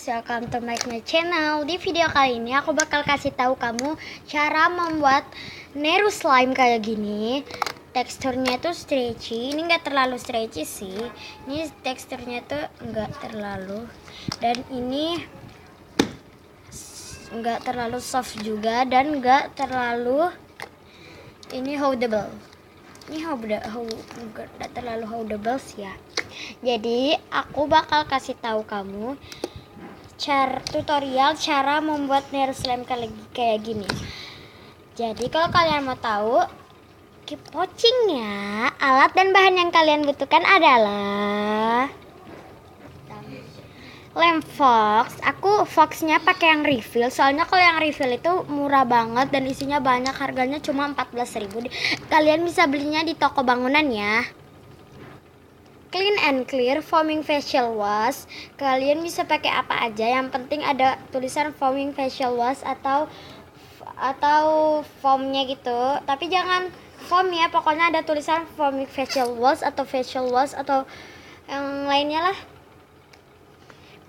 guys, welcome to my channel. Di video kali ini aku bakal kasih tahu kamu cara membuat Nero slime kayak gini. Teksturnya tuh stretchy. Ini enggak terlalu stretchy sih. Ini teksturnya tuh enggak terlalu. Dan ini enggak terlalu soft juga dan enggak terlalu ini holdable. Ini enggak terlalu holdable sih ya. Jadi aku bakal kasih tahu kamu tutorial cara membuat Nero slime kayak gini. Jadi kalau kalian mau tahu, keep watching ya. Alat dan bahan yang kalian butuhkan adalah lem fox. Aku foxnya pakai yang refill. Soalnya kalau yang refill itu murah banget dan isinya banyak. Harganya cuma 14.000. Kalian bisa belinya di toko bangunan ya. Clean and clear foaming facial wash. Kalian bisa pakai apa aja, yang penting ada tulisan foaming facial wash atau foamnya gitu. Tapi jangan foam ya, pokoknya ada tulisan foaming facial wash atau yang lainnya lah.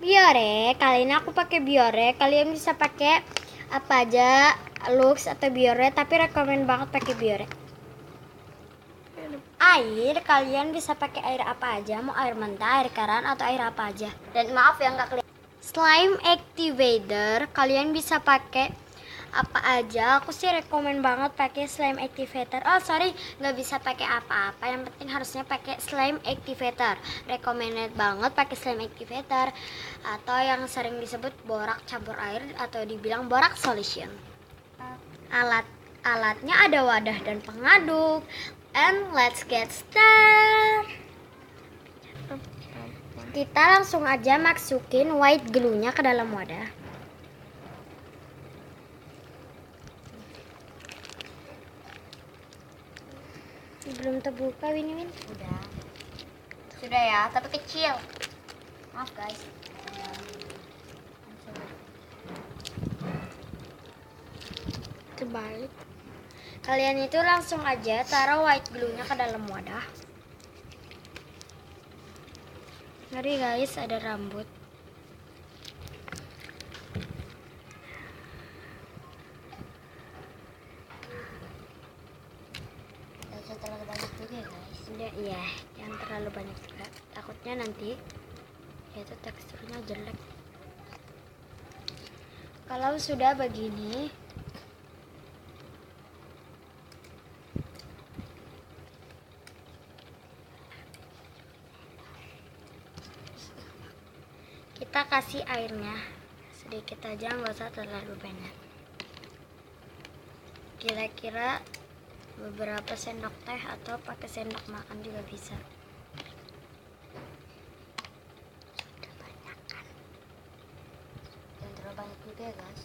Biore, kali ini aku pakai Biore. Kalian bisa pakai apa aja, Lux atau Biore, tapi rekomen banget pakai Biore. Air, kalian bisa pakai air apa aja, mau air mentah, air garam atau air apa aja. Dan maaf ya nggak kelihatan. Slime activator, kalian bisa pakai apa aja. Aku sih rekomen banget pakai slime activator. Oh sorry, nggak bisa pakai apa-apa. Yang penting harusnya pakai slime activator. Recommended banget pakai slime activator atau yang sering disebut borak campur air atau dibilang borak solution. Alatnya ada wadah dan pengaduk. And let's get start. Kita langsung aja masukin white glue-nya ke dalam wadah. Belum terbuka Win. Sudah ya, tapi kecil. Maaf guys. Terbalik. Kalian itu langsung aja taruh white glue-nya ke dalam wadah. Ngeri guys, ada rambut. Tidak terlalu banyak juga ya guys. Iya, jangan terlalu banyak juga. Takutnya nanti itu teksturnya jelek. Kalau sudah begini, kita kasih airnya sedikit aja, nggak usah terlalu banyak. Kira-kira beberapa sendok teh atau pakai sendok makan juga bisa. Sudah banyak kan? Jangan terlalu banyak juga ya guys.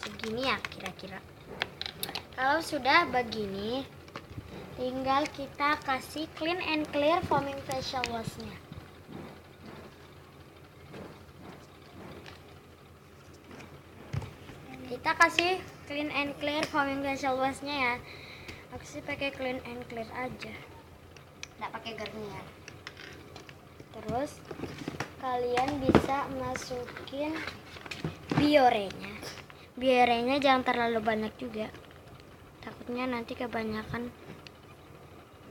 Segini ya kira-kira. Kalau sudah begini, tinggal kita kasih clean and clear foaming facial wash-nya. Kita kasih clean and clear foaming facial wash-nya ya. Aku sih pakai clean and clear aja. Nggak pakai Garnier. Terus kalian bisa masukin Biorenya. Biorenya jangan terlalu banyak juga. Takutnya nanti kebanyakan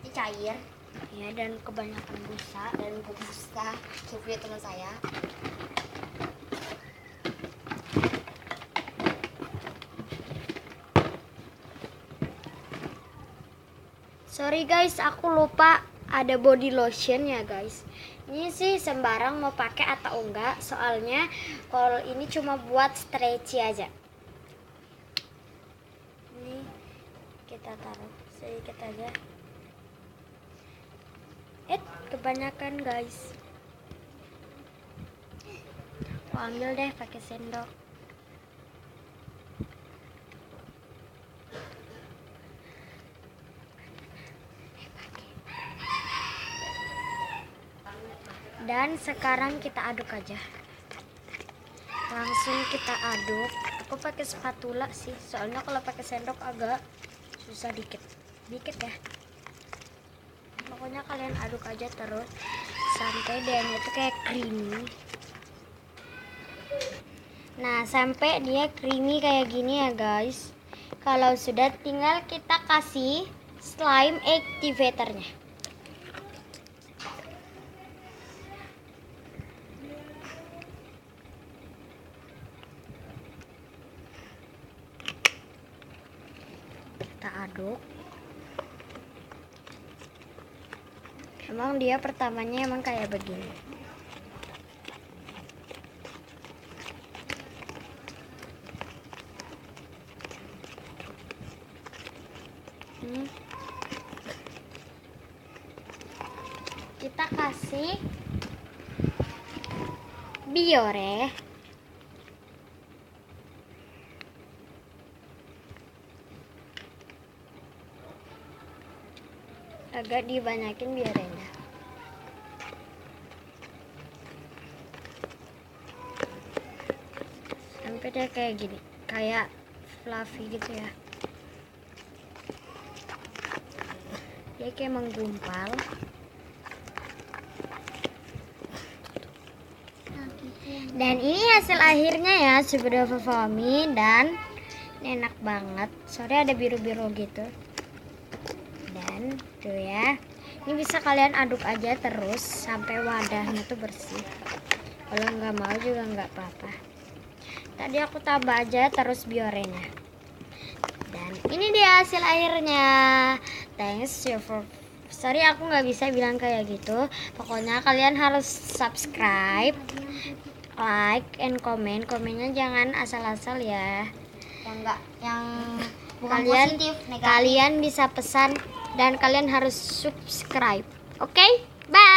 Ini cair. ya dan kebanyakan busa. Dan busa review teman saya. Sorry guys, aku lupa ada body lotion ya guys. Ini sih sembarang mau pakai atau enggak, soalnya kalau ini cuma buat stretchy aja. Ini kita taruh sedikit aja. Kebanyakan guys. Aku ambil deh pakai sendok. Dan sekarang kita aduk aja. Langsung kita aduk. Aku pakai spatula sih, soalnya kalau pakai sendok agak susah dikit ya. Pokoknya kalian aduk aja terus sampai dia itu kayak creamy. Nah, sampai dia creamy kayak gini ya guys. Kalau sudah, tinggal kita kasih slime activatornya. Kita aduk. Emang dia pertamanya emang kayak begini. Kita kasih biore. Agak dibanyakin biorenya. Sampai dia kayak gini, kayak fluffy gitu ya. Dia kayak menggumpal. Dan ini hasil akhirnya ya, super foamy dan enak banget. Sorry ada biru-biru gitu. Dan tuh ya, ini bisa kalian aduk aja terus sampai wadahnya tuh bersih. Kalau nggak mau juga nggak apa-apa. Tadi aku tambah aja terus biorenya. Dan ini dia hasil akhirnya. Thanks you for. Sorry aku nggak bisa bilang kayak gitu. Pokoknya kalian harus subscribe, like, and comment. Komennya jangan asal-asal ya. Yang bukan Kalian positif, negatif. kalian bisa pesan dan kalian harus subscribe. Oke? Bye.